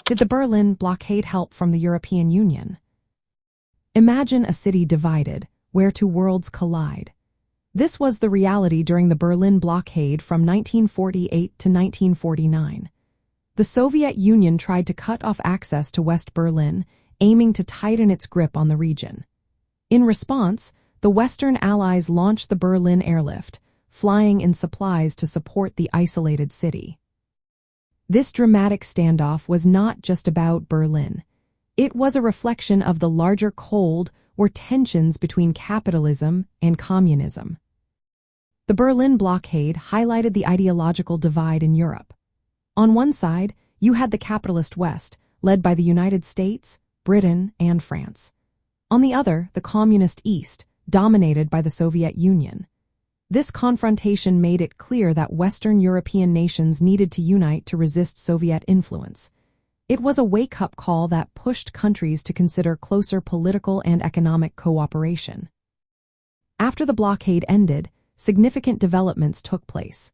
Did the Berlin Blockade help from the European Union? Imagine a city divided, where two worlds collide. This was the reality during the Berlin Blockade from 1948 to 1949. The Soviet Union tried to cut off access to West Berlin, aiming to tighten its grip on the region. In response, the Western Allies launched the Berlin Airlift, flying in supplies to support the isolated city. This dramatic standoff was not just about Berlin. It was a reflection of the larger Cold War tensions between capitalism and communism. The Berlin Blockade highlighted the ideological divide in Europe. On one side, you had the capitalist West, led by the United States, Britain, and France. On the other, the communist East, dominated by the Soviet Union. This confrontation made it clear that Western European nations needed to unite to resist Soviet influence. It was a wake-up call that pushed countries to consider closer political and economic cooperation. After the blockade ended, significant developments took place.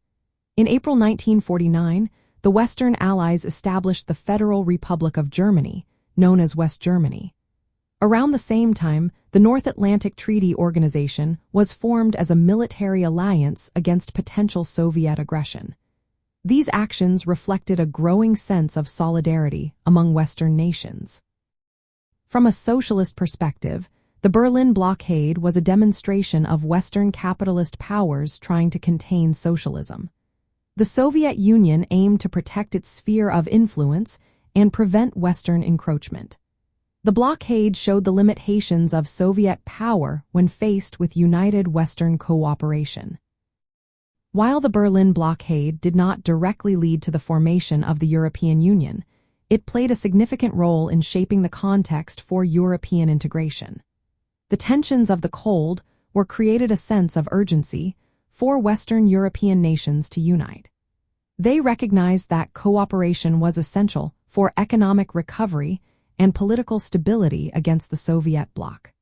In April 1949, the Western Allies established the Federal Republic of Germany, known as West Germany. Around the same time, the North Atlantic Treaty Organization was formed as a military alliance against potential Soviet aggression. These actions reflected a growing sense of solidarity among Western nations. From a socialist perspective, the Berlin Blockade was a demonstration of Western capitalist powers trying to contain socialism. The Soviet Union aimed to protect its sphere of influence and prevent Western encroachment. The blockade showed the limitations of Soviet power when faced with united Western cooperation. While the Berlin Blockade did not directly lead to the formation of the European Union, it played a significant role in shaping the context for European integration. The tensions of the Cold War created a sense of urgency for Western European nations to unite. They recognized that cooperation was essential for economic recovery and political stability against the Soviet bloc.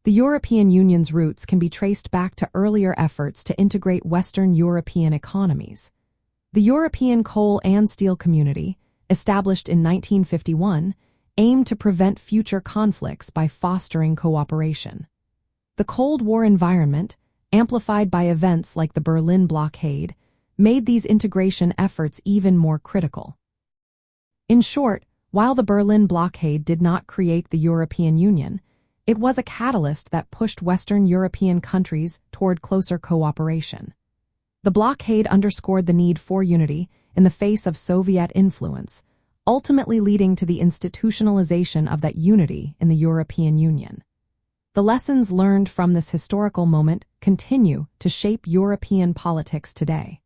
The European Union's roots can be traced back to earlier efforts to integrate Western European economies. The European Coal and Steel Community, established in 1951, aimed to prevent future conflicts by fostering cooperation. The Cold War environment, amplified by events like the Berlin Blockade, made these integration efforts even more critical. In short, while the Berlin Blockade did not create the European Union, it was a catalyst that pushed Western European countries toward closer cooperation. The blockade underscored the need for unity in the face of Soviet influence, ultimately leading to the institutionalization of that unity in the European Union. The lessons learned from this historical moment continue to shape European politics today.